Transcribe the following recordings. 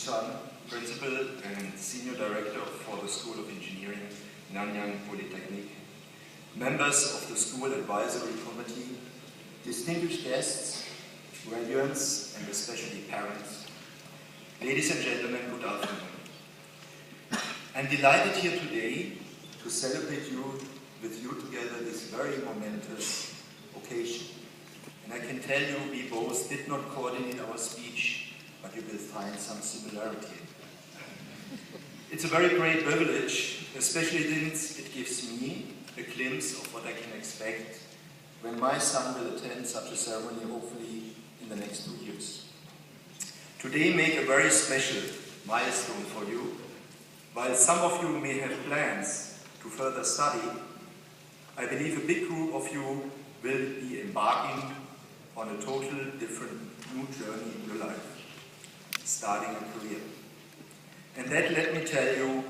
Chan, Principal and Senior Director for the School of Engineering, Nanyang Polytechnic, members of the School Advisory Committee, distinguished guests, graduates, and especially parents. Ladies and gentlemen, good afternoon. I'm delighted here today to celebrate with you together this very momentous occasion. And I can tell you, we both did not coordinate our speech, but you will find some similarity. It's a very great privilege, especially since it gives me a glimpse of what I can expect when my son will attend such a ceremony, hopefully in the next 2 years. Today make a very special milestone for you. While some of you may have plans to further study, I believe a big group of you will be embarking on a totally different new journey in your life, starting a career. And that, let me tell you,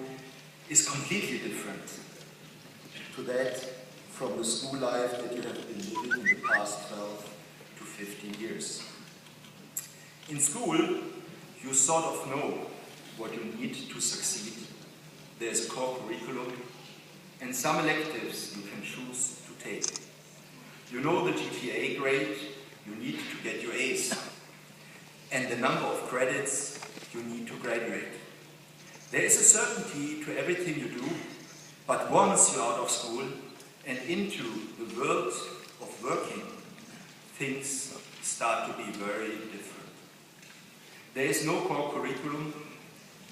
is completely different to that from the school life that you have been living in the past 12 to 15 years. In school, you sort of know what you need to succeed. There's a core curriculum and some electives you can choose to take. You know the GPA grade you need to get your A's and the number of credits you need to graduate. There is a certainty to everything you do, but once you're out of school and into the world of working, things start to be very different. There is no core curriculum.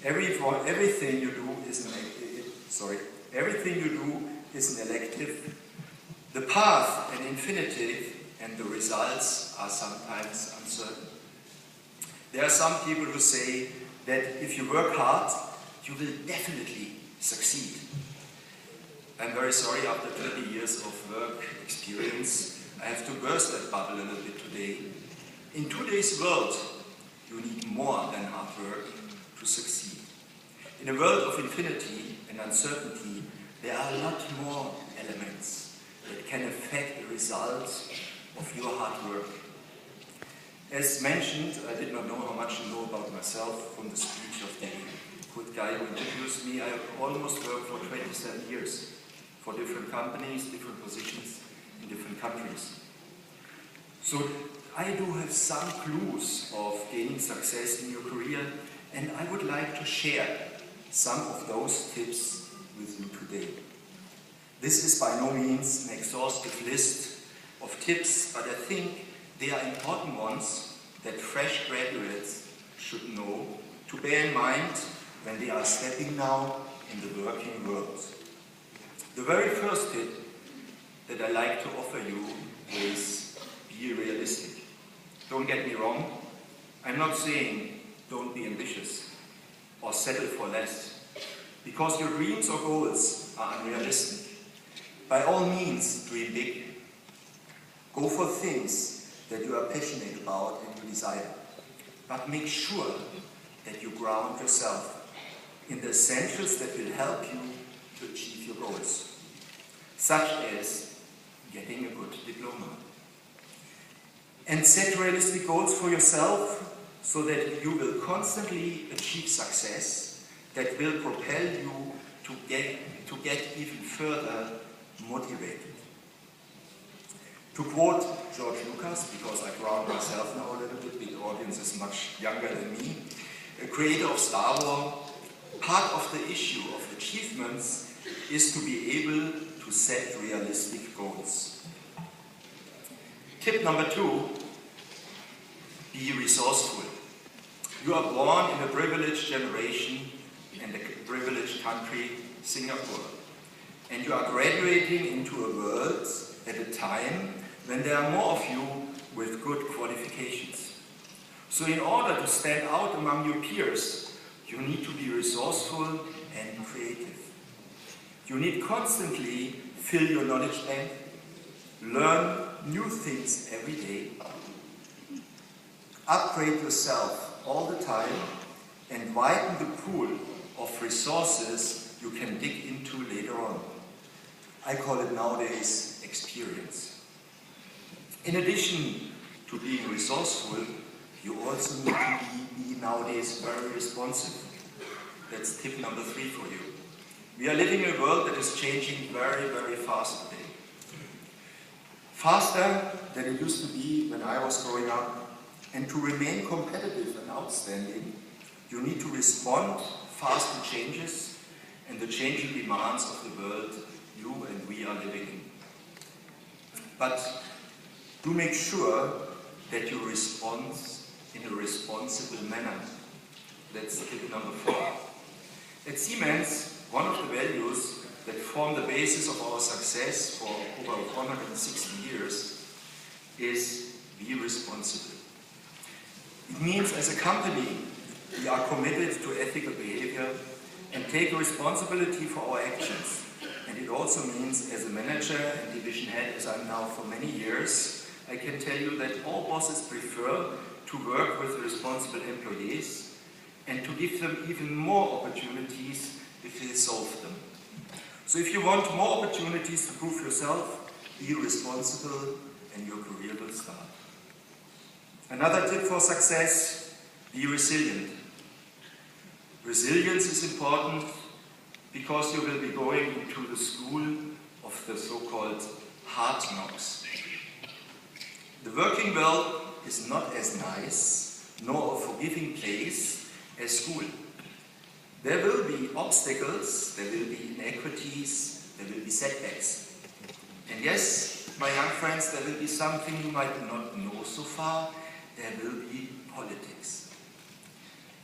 Everything you do is an elective. The path an infinitive, and the results are sometimes uncertain. There are some people who say that if you work hard, you will definitely succeed. I'm very sorry, after 30 years of work experience, I have to burst that bubble a little bit today. In today's world, you need more than hard work to succeed. In a world of infinity and uncertainty, there are a lot more elements that can affect the results of your hard work. As mentioned, I did not know how much you know about myself from the speech of the good guy who introduced me. I almost worked for 27 years for different companies, different positions in different countries. So I do have some clues of gaining success in your career, and I would like to share some of those tips with you today. This is by no means an exhaustive list of tips, but I think they are important ones that fresh graduates should know to bear in mind when they are stepping now in the working world. The very first tip that I like to offer you is be realistic. Don't get me wrong, I'm not saying don't be ambitious or settle for less, because your dreams or goals are unrealistic. By all means, dream big. Go for things that you are passionate about and you desire. But make sure that you ground yourself in the essentials that will help you to achieve your goals, such as getting a good diploma. And set realistic goals for yourself so that you will constantly achieve success that will propel you to get even further motivated. To quote George Lucas, because I ground myself now a little bit, the audience is much younger than me, a creator of Star Wars, part of the issue of achievements is to be able to set realistic goals. Tip number 2, be resourceful. You are born in a privileged generation and a privileged country, Singapore, and you are graduating into a world at a time when there are more of you with good qualifications. So in order to stand out among your peers, you need to be resourceful and creative. You need constantly fill your knowledge bank, learn new things every day, upgrade yourself all the time, and widen the pool of resources you can dig into later on. I call it nowadays experience. In addition to being resourceful, you also need to be nowadays very responsive. That's tip number 3 for you. We are living in a world that is changing very, very fast today. Faster than it used to be when I was growing up. And to remain competitive and outstanding, you need to respond fast to changes and the changing demands of the world you and we are living in. But do make sure that you respond in a responsible manner. That's tip number 4. At Siemens, one of the values that form the basis of our success for over 160 years is be responsible. It means as a company, we are committed to ethical behavior and take responsibility for our actions. And it also means as a manager and division head, as I'm now for many years, I can tell you that all bosses prefer to work with responsible employees and to give them even more opportunities if they solve them. So if you want more opportunities to prove yourself, be responsible and your career will start. Another tip for success, be resilient. Resilience is important because you will be going into the school of the so-called hard knocks. The working world is not as nice nor a forgiving place as school. There will be obstacles, there will be inequities, there will be setbacks. And yes, my young friends, there will be something you might not know so far. There will be politics.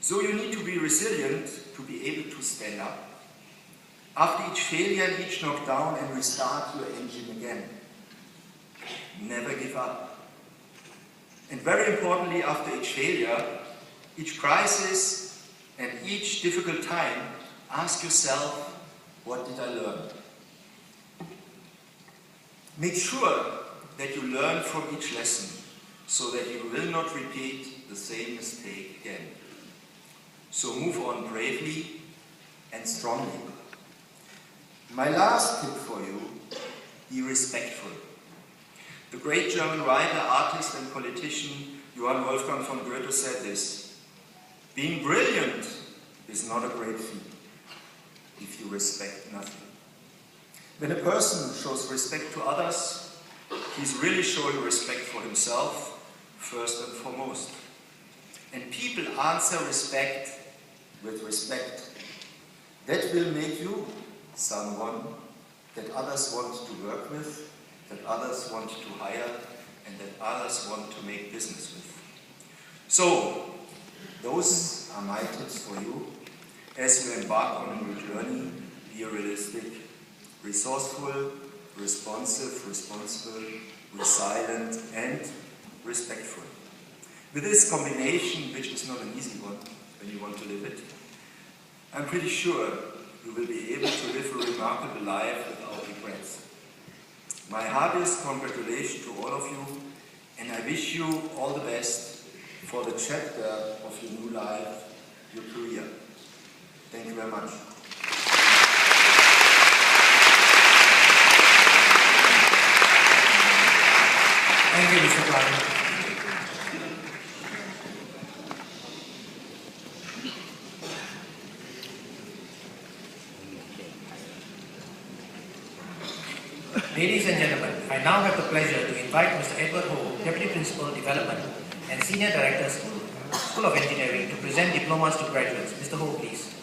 So you need to be resilient to be able to stand up. After each failure and each knockdown, and restart your engine again. Never give up. And very importantly, after each failure, each crisis and each difficult time, ask yourself, what did I learn? Make sure that you learn from each lesson, so that you will not repeat the same mistake again. So move on bravely and strongly. My last tip for you, be respectful. The great German writer, artist and politician Johann Wolfgang von Goethe said this: being brilliant is not a great feat if you respect nothing. When a person shows respect to others, he's really showing respect for himself first and foremost. And people answer respect with respect. That will make you someone that others want to work with, that others want to hire, and that others want to make business with. So, those are my tips for you as you embark on a new journey. Be realistic, resourceful, responsive, responsible, resilient, and respectful. With this combination, which is not an easy one when you want to live it, I'm pretty sure you will be able to live a remarkable life without regrets. My hardest congratulations to all of you, and I wish you all the best for the chapter of your new life, your career. Thank you very much. Thank you, Mr. Prime. Ladies and gentlemen, I now have the pleasure to invite Mr. Edward Ho, Deputy Principal Development and Senior Director, School of Engineering, to present diplomas to graduates. Mr. Ho, please.